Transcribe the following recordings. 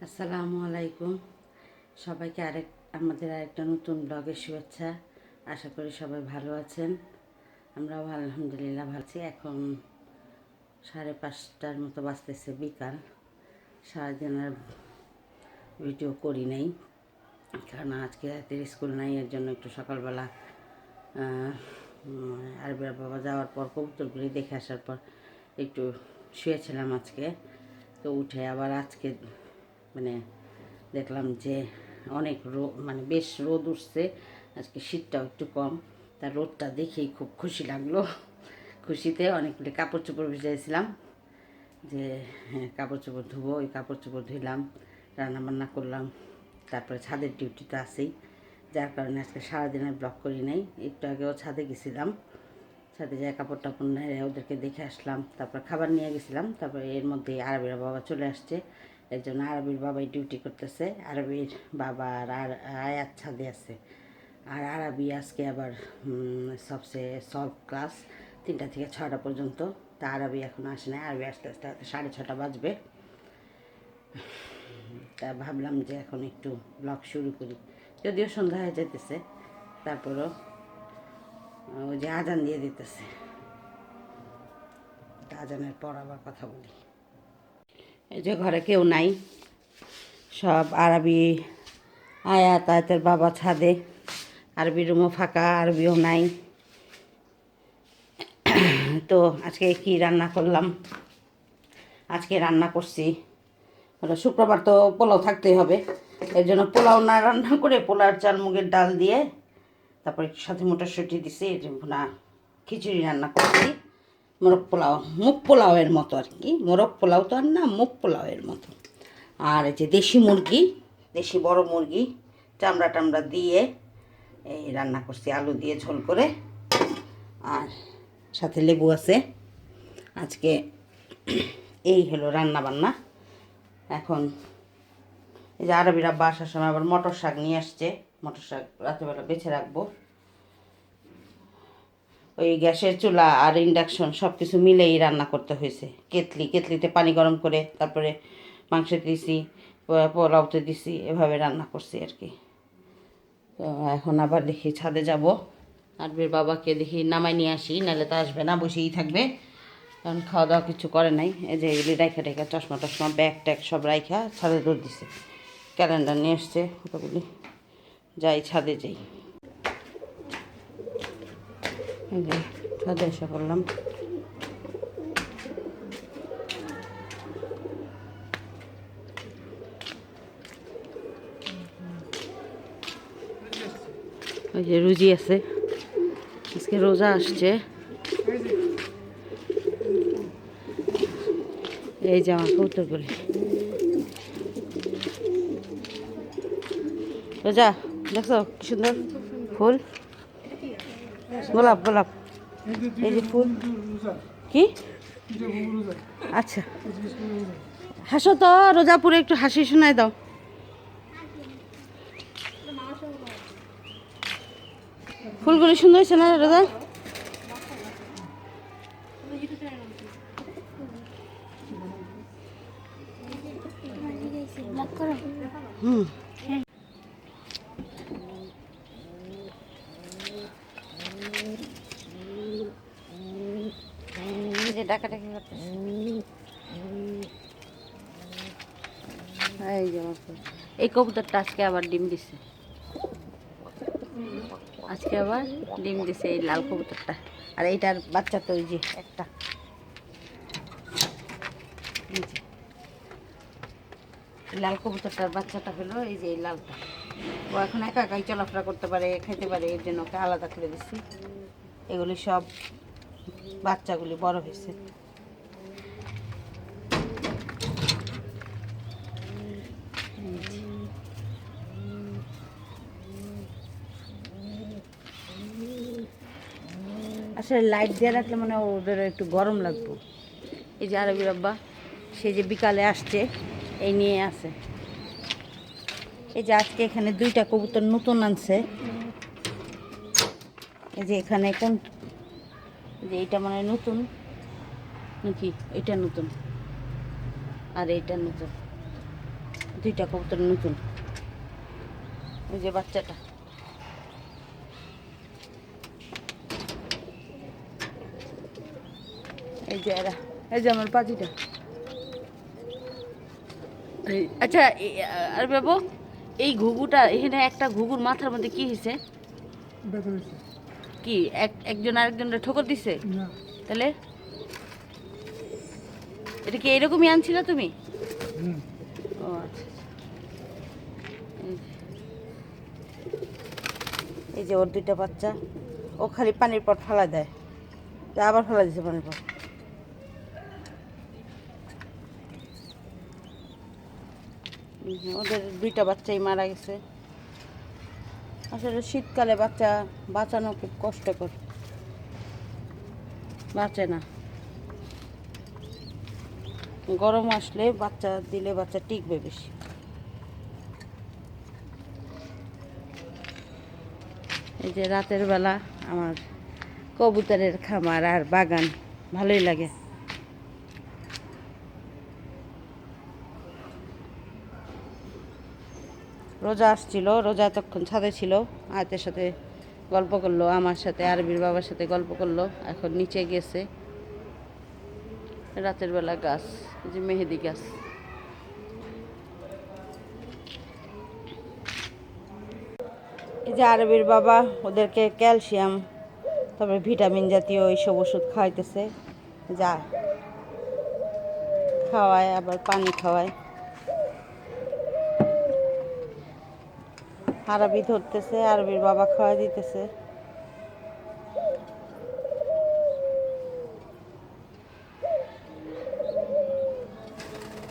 আসসালামু আলাইকুম। সবাইকে আমাদের আরেকটা নতুন ব্লগের শুভেচ্ছা। আশা করি সবাই ভালো আছেন। আমরাও আলহামদুলিল্লাহ ভালো আছি। এখন 5:30টার মতো বাজতেছে বিকাল। সারাদিন আর ভিডিও করি নাই, কারণ আজকে রাতের স্কুল নাই। এর জন্য একটু সকালবেলা আরবির বাবা যাওয়ার পর কবুতরগুলি দেখে আসার পর একটু শুয়েছিলাম আজকে। তো উঠে আবার আজকে মানে দেখলাম যে অনেক মানে বেশ রোদ উঠছে। আজকে শীতটাও একটু কম। তার রোদটা দেখেই খুব খুশি লাগলো। খুশিতে অনেকগুলি কাপড় চোপড় ভিজাইছিলাম, যে কাপড় চোপড় ধুবো। ওই কাপড় চোপড় ধুইলাম, রান্নাবান্না করলাম, তারপরে ছাদের ডিউটিতে আসি, যার কারণে আজকে সারাদিনের ব্লগ করি নাই। একটু আগেও ছাদে গেছিলাম, ছাদে যাই কাপড় টাপড় নেড়ে ওদেরকে দেখে আসলাম, তারপর খাবার নিয়ে গেছিলাম। তারপরে এর মধ্যে আরবির বাবা চলে আসছে। এর জন্য আরবির বাবাই ডিউটি করতেছে। আরবির বাবা আর আয়াত ছাদে আছে। আর আরবি আজকে আবার সবচেয়ে সলভ ক্লাস 3টা থেকে 6টা পর্যন্ত। তা আরবি এখন আসে না। আরবি আস্তে আস্তে 6:30 বাজবে। তা ভাবলাম যে এখন একটু ব্লগ শুরু করি, যদিও সন্ধ্যা হয়ে যেতেছে। তারপরও ওই যে আজান দিয়ে দিতেছে, আজানের পর আবার কথা বলি। এই যে ঘরে কেউ নাই, সব আরবি আয়াতের বাবা ছাদে, আরবি রুমও ফাঁকা, আরবিও নাই। তো আজকে কি রান্না করলাম? আজকে রান্না করছি হলো শুক্রবার, তো পোলাও থাকতেই হবে। এর জন্য পোলাও না রান্না করে পোলার চাল মুগের ডাল দিয়ে, তারপরে সাথে মটরশুঁটি দিছি, না খিচুড়ি রান্না করছি। মোরগ পোলাও, মুগ পোলাওয়ের মতো আর কি। মোরগ পোলাও তো আর না, মুগ পোলাওয়ের মতো। আর এই যে দেশি মুরগি, দেশি বড় মুরগি চামড়া টামড়া দিয়ে এই রান্না করছি, আলু দিয়ে ঝোল করে। আর সাথে লেবু আছে। আজকে এই হলো রান্না বান্না। এখন এই যে আরবির আব্বা আসার সময় আবার মটর শাক নিয়ে আসছে। মটর শাক রাত্রেবেলা বেছে রাখবো। ওই গ্যাসের চুলা আর ইন্ডাকশন সব কিছু মিলেই রান্না করতে হয়েছে। কেতলিতে পানি গরম করে তারপরে মাংস দিছি, পোলাওতে দিছি, এভাবে রান্না করছি আর কি। তো এখন আবার দেখি ছাদে যাব, আরবির বাবাকে দেখি নামাই নিয়ে আসি, নাহলে তো আসবে না, বসেই থাকবে। কারণ খাওয়া দাওয়া কিছু করে নাই। এই যে এগুলি রাইখা রেখা চশমা টশমা ব্যাগ ট্যাগ সব রাইখা ছাদে দৌড় দিছে। ক্যালেন্ডার নিয়ে এসছে, ওটাগুলি যাই ছাদে যাই। এই যে ছাদে এসে করলাম। ওই যে রুজি আছে, আজকে রোজা আসছে। এই যে আমার কৌতুকগুলি রোজা, দেখছো কি সুন্দর ফুল, গোলাপ গোলাপ। এই যে ফুল কি, আচ্ছা হাসো তো, রোজাপুরে একটু হাসি শোনায় দাও। ফুলগুলি সুন্দর হয়েছে না রোজা? হুম, ডাকাডাকি করতেছে। এই যে এই কবুতরটা আজকে আবার ডিম দিছে, আজকে আবার ডিম দিছে এই লাল কবুতরটা। আর এইটার বাচ্চা তো ওই যে একটা, লাল কবুতরটার বাচ্চাটা হলো এই যে এই লালটা। ও এখন একা একাই চলাফেরা করতে পারে, খাইতে পারে, এর জন্য ওকে আলাদা করে দিচ্ছি। এগুলি সব বাচ্চাগুলি বড় হয়েছে। আসলে লাইট দিয়ে রাখলে মানে ওদের একটু গরম লাগবে। এই যে আরবি আব্বা সে যে বিকালে আসছে, এই নিয়ে আছে। এই যে আজকে এখানে 2টা কবুতর নতুন আনছে। এই যে এখানে কোন, যে এইটা মানে নতুন নাকি, এটা নতুন আর এইটা নতুন। দুইটা কবুতর নতুন। ওই যে বাচ্চাটা, এই যে এরা, এই যে আমার পাখিটা। আচ্ছা আর বাবু, এই ঘুঘুটা এখানে একটা ঘুঘুর মাথার মধ্যে কি হয়েছে? কি একজন আরেকজনের ঠোকর দিছে? তাহলে এটা কি এরকমই আনছিল তুমি? ও আচ্ছা। এই যে ওর দুইটা বাচ্চা, ও খালি পানির পট ফেলা দেয়, আবার ফেলা দিছে পানির পট। ওদের দুইটা বাচ্চাই মারা গেছে। আসলে শীতকালে বাচ্চা বাঁচানো খুব কষ্টকর, বাঁচে না। গরম আসলে বাচ্চা দিলে বাচ্চা টিকবে বেশি। এই যে রাতের বেলা আমার কবুতরের খামার আর বাগান ভালোই লাগে। রোজা আসছিল, রোজা এতক্ষণ ছাদে ছিল, আয়তের সাথে গল্প করলো, আমার সাথে আরবির বাবার সাথে গল্প করলো। এখন নিচে গেছে। রাতের বেলা গাছ, এই যে মেহেদি গাছ। এই যে আরবির বাবা ওদেরকে ক্যালসিয়াম, তারপরে ভিটামিন জাতীয় এইসব ওষুধ খাওয়াইতেছে। যা খাওয়ায়, আবার পানি খাওয়ায়। আরবি ধরতেছে, আরবির বাবা খাওয়াই দিতেছে।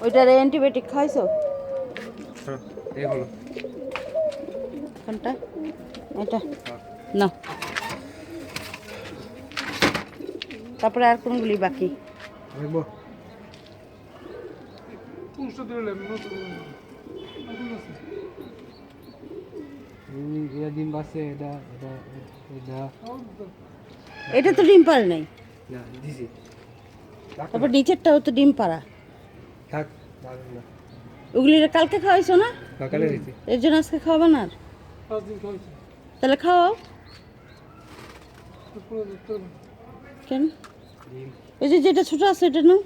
ওইটার অ্যান্টিবায়োটিক খাইছো? কোনটা? এটা না। তারপরে আর কোনগুলি বাকি? এটা তো ডিম পারে নাই। তারপর নিচেরটাও তো ডিম পাড়া। ওগুলি কালকে খাওয়াইছো না? এর জন্য আজকে খাওয়াবে না? তাহলে খাওয়াও। কেন? ওই যে যেটা ছোট আছে এটা নাও।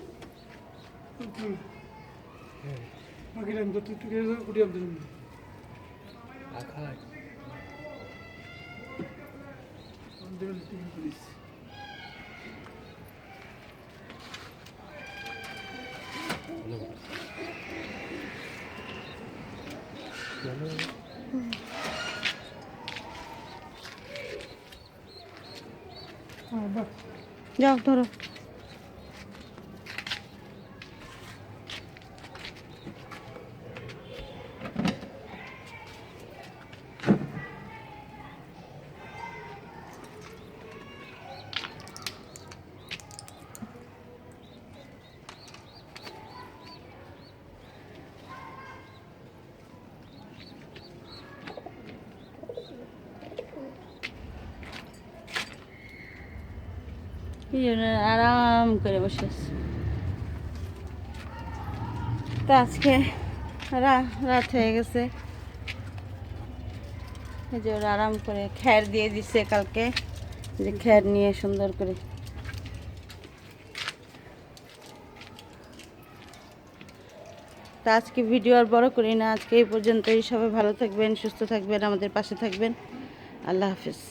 যাও ধরো। আরাম করে বসে আছে। তো আজকে রাত হয়ে গেছে, এই যে ওরা আরাম করে খ্যার দিয়ে দিচ্ছে কালকে, যে খ্যার নিয়ে সুন্দর করে। তো আজকে ভিডিও আর বড় করি না, আজকে এই পর্যন্তই। সবাই ভালো থাকবেন, সুস্থ থাকবেন, আমাদের পাশে থাকবেন। আল্লাহ হাফিজ।